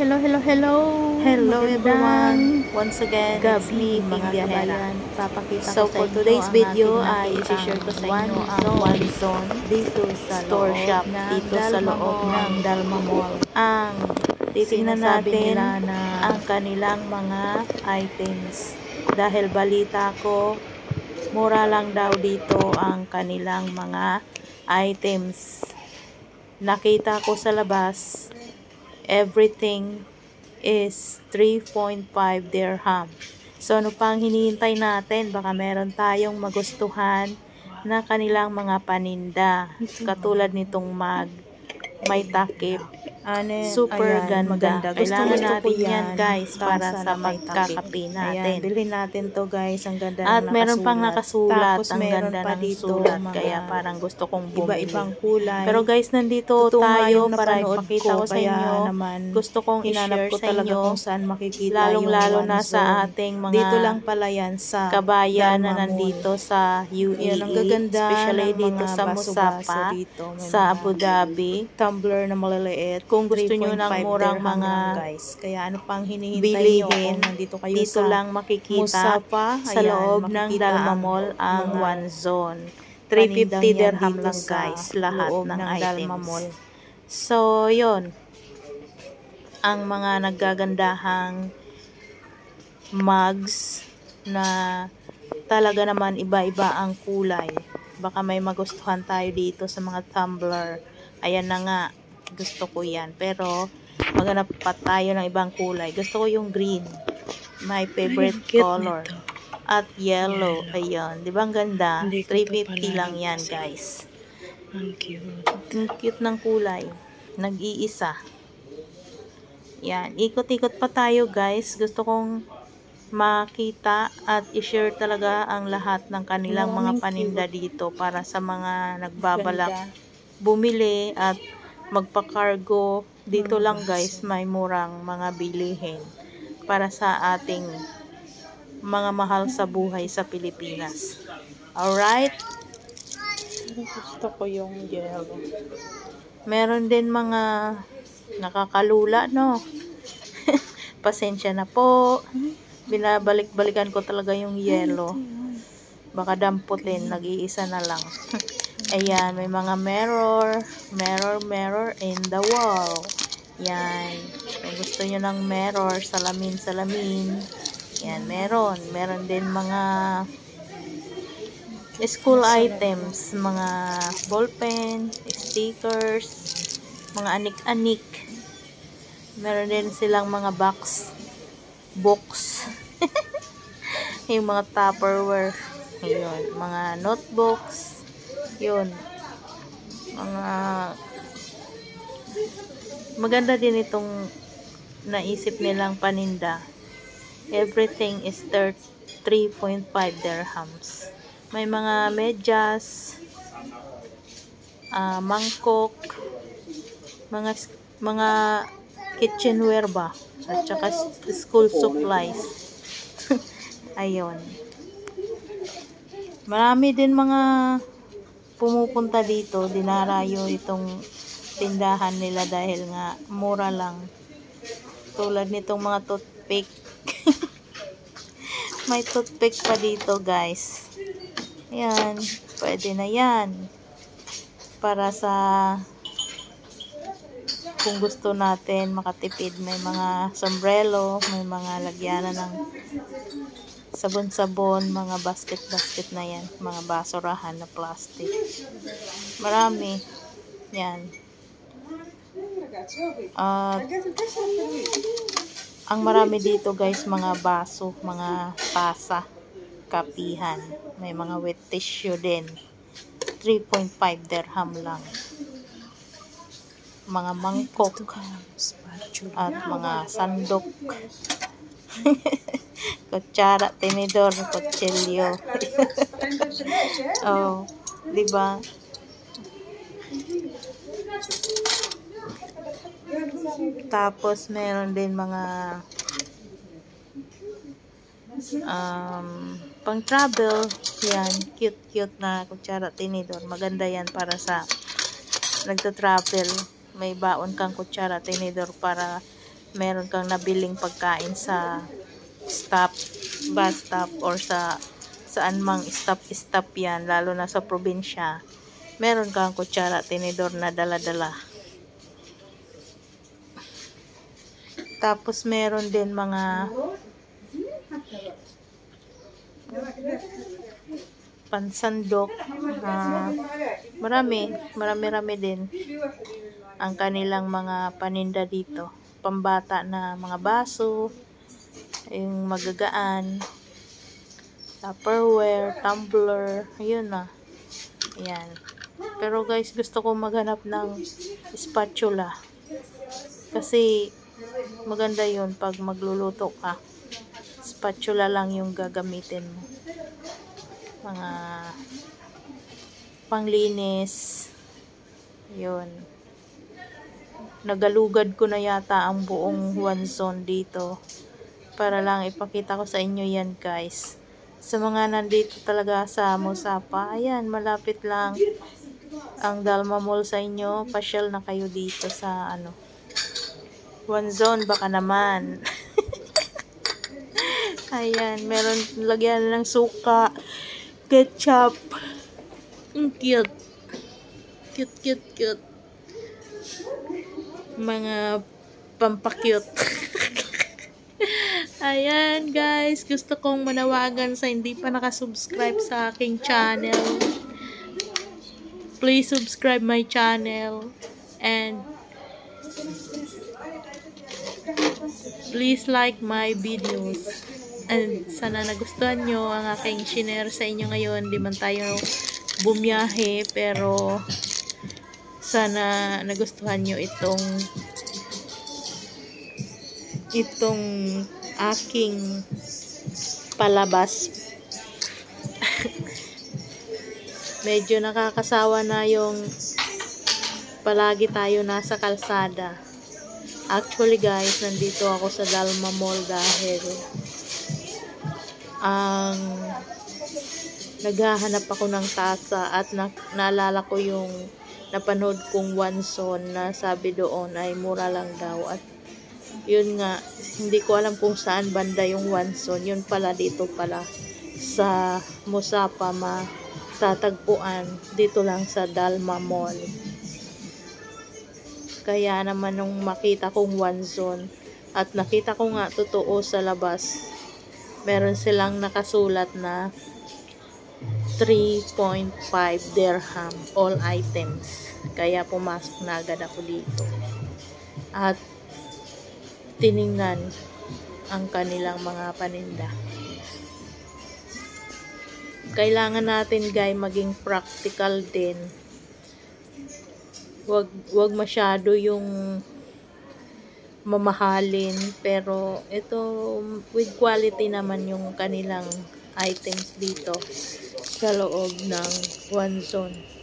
Hello everyone. Once again, it's me, Mga Ping Viajera. kabayan, papakita So ko sa for inyo today's ang video aking ay i-share ko sa inyo ang one one zone dito sa store loob shop ng dito sa loob ng Dalma Mall. Ang titingnan Sinasabi natin nila na ang kanilang mga items. Dahil balita ko, mura lang daw dito ang kanilang mga items. Nakita ko sa labas, everything is 3.5 dirham. So, ano pang hinihintay natin? Baka meron tayong magustuhan na kanilang mga paninda. Katulad nitong mug, may takip. Super Ayan, ganda. maganda. Kailangan Gusto ko natin yan guys para Sana sa may magkakape takip. natin. Ayan, bilhin natin to guys. Ang ganda At ng meron pang nakasulat. Tapos Ang meron ganda pa ng dito sulat. mga Kaya parang gusto kong bumili. iba-ibang kulay. Pero guys, nandito Totoo nga tayo yung para napanood ipakita ko sa kaya inyo. naman Gusto kong hinanap i-share ko sa talaga inyo. kung saan makikita Lalong-lalo yung na one sa zone. ating mga Dito lang pala yan sa kabayan na Dalma nandito Mall. sa UAE. Yan, ang gaganda Especially ng dito mga sa baso-baso Musapa, dito. May sa mga Abu Dhabi. tumbler na maliliit. Kung gusto nyo ng 3.5 murang dirham mga lang guys. Kaya ano pang hinihintay nyo bilihin, kung nandito kayo dito sa lang makikita Musapa? sa Ayan, loob ng makikita Dalma ang Mall ang mga one zone. panindang 350 yan dirham dito lang sa guys, lahat loob ng ng Dalma items. Mall. So, yon ang mga naggagandahang mugs na talaga naman iba-iba ang kulay. Baka may magustuhan tayo dito sa mga tumbler. Ayan na nga, gusto ko yan. Pero, maghanap pa tayo ng ibang kulay. Gusto ko yung green. My favorite color. At yellow. Ayan. Di ba ang ganda? 350 lang yan, guys. Ang cute. Ang cute ng kulay. Nag-iisa. Yan. Ikot-ikot pa tayo, guys. Gusto kong makita at i-share talaga ang lahat ng kanilang mga paninda dito para sa mga nagbabalak bumili at magpa-cargo. Dito lang guys, may murang mga bilihin para sa ating mga mahal sa buhay sa Pilipinas. Alright? Gusto ko yung yellow. Meron din mga nakakalula, no? Pasensya na po. Binabalik-balikan ko talaga yung yellow. Baka damputin, nag-iisa na lang. Ayan, may mga mirror in the wall. Yan. Kung gusto nyo ng mirror, salamin. Yan, meron din mga school items, mga ballpen, stickers, mga anik-anik. Meron din silang mga books. Yung mga Tupperware. Ayun, mga notebooks. Yun. Mga maganda din itong naisip nilang paninda. Everything is 3.5 dirhams. May mga medyas, mangkok, mga kitchenware ba? At saka school supplies. Ayun. Marami din mga pumupunta dito. Dinarayo itong tindahan nila dahil nga mura lang. Tulad nitong mga toothpick. May toothpick pa dito guys. Ayan. Pwede na yan. Para sa kung gusto natin makatipid, may mga sombrero, may mga lagyanan ng sabon-sabon, mga basket na yan, mga basurahan na plastic. Marami. Yan. Ang marami dito guys, mga baso, mga tasa, kapihan. May mga wet tissue din. 3.5 dirham lang. Mga mangkok at mga sandok. Kutsara, tinidor, kutsilyo. Oh, di ba? Tapos meron din mga pang travel. Yan, cute na kutsara, tinidor. Maganda yan para sa nagta-travel. May baon kang kutsara, tinidor para meron kang nabiling pagkain sa bus stop or saan mang stop yan, lalo na sa probinsya, meron kang kutsara, tinidor na dala-dala. Tapos meron din mga pansandok, marami din ang kanilang mga paninda dito. Pambata na mga baso, yung magagaan, Tupperware, tumbler, ayun na. Ayan. Pero guys, gusto ko maghanap ng spatula. Kasi maganda yun pag magluluto ka. Spatula lang yung gagamitin mo. Mga panglinis. Yun. Nagalugad ko na yata ang buong Wanson dito. Para lang ipakita ko sa inyo yan guys. Sa mga nandito talaga sa Musapa, ayan, malapit lang ang Dalma Mall sa inyo. Pasyal na kayo dito sa Wanson, baka naman. Ayan, meron lagyan ng suka, ketchup. Cute. Cute. Mga pampakyut. Ayan guys, gusto kong manawagan sa hindi pa nakasubscribe sa aking channel. Please subscribe my channel and please like my videos. And sana nagustuhan nyo ang aking shinare sa inyo ngayon. Di man tayo bumiyahe, pero sana nagustuhan nyo itong aking palabas. Medyo nakakasawa na yung palagi tayo nasa kalsada. Actually guys, nandito ako sa Dalma Mall dahil naghahanap ako ng tasa at naalala ko yung napanood kong Wanson na sabi doon ay mura lang daw. At yun nga, hindi ko alam kung saan banda yung Wanson. Yun pala, dito pala sa Musapa matatagpuan. Dito lang sa Dalma Mall. Kaya naman nung makita kong Wanson at nakita ko nga totoo sa labas, meron silang nakasulat na 3.5 dirham all items. Kaya pumasok na agad ako dito at tiningnan ang kanilang mga paninda. Kailangan natin guys maging practical din. Wag masyado yung mamahalin, pero ito with quality naman yung kanilang items dito sa loob ng Wanson.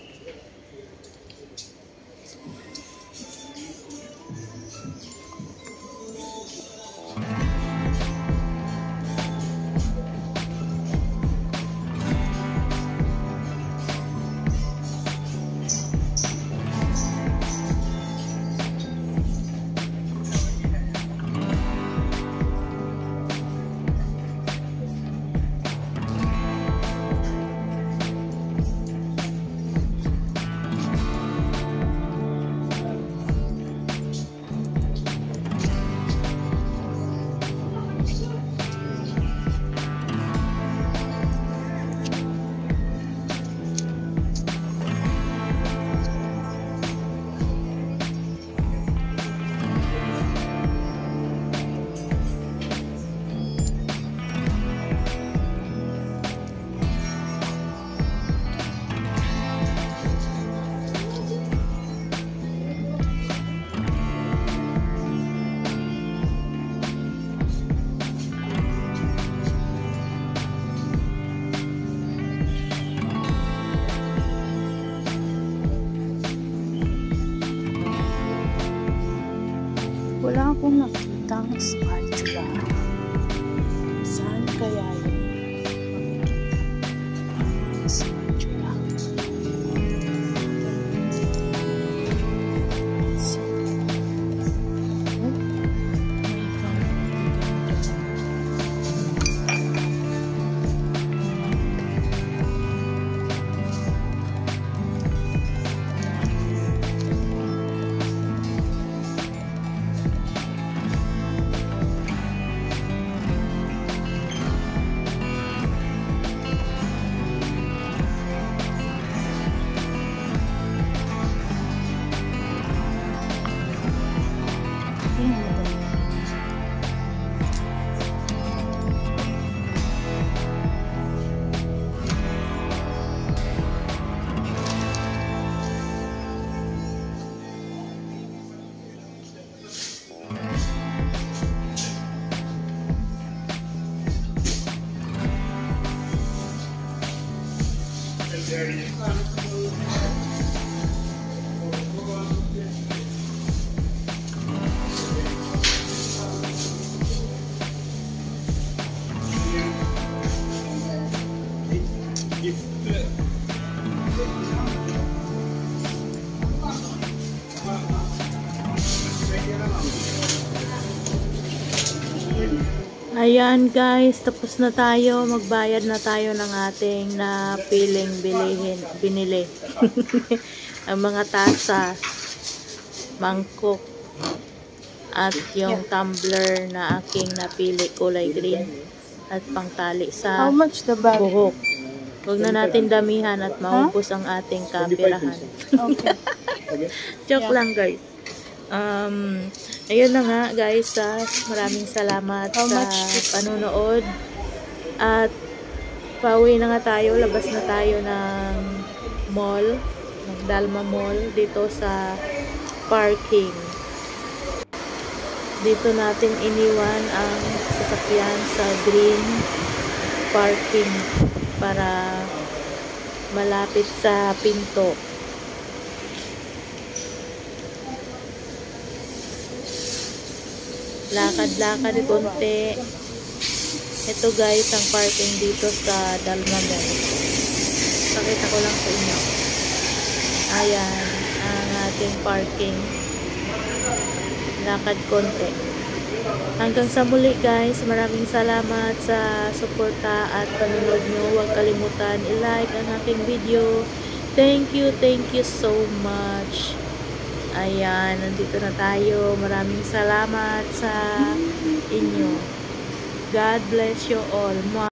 Wala akong nakitang spatula. Saan kaya yung spatula? Ayan guys, tapos na tayo. Magbayad na tayo ng ating na piling binili. Ang mga tasa, mangkok, at yung tumbler na aking napili kulay green at pangtali sa How much the bag? buhok. Huwag na natin damihan at maubos ang ating kapirahan. Okay. Joke Yeah. lang guys. Ayun na nga guys, maraming salamat How sa much? panunood at pauwi na nga tayo, labas na tayo ng mall, ng Dalma Mall dito sa parking. Dito natin iniwan ang sasakyan sa green parking para malapit sa pinto. Lakad-lakad konti. Ito guys, ang parking dito sa Dalma Mall. Pakita ko lang sa inyo. Ayan, ang ating parking. Lakad konti. Hanggang sa muli guys, maraming salamat sa suporta at panonood nyo. Huwag kalimutan i-like ang aking video. Thank you so much. Ayan, nandito na tayo. Maraming salamat sa inyo. God bless you all.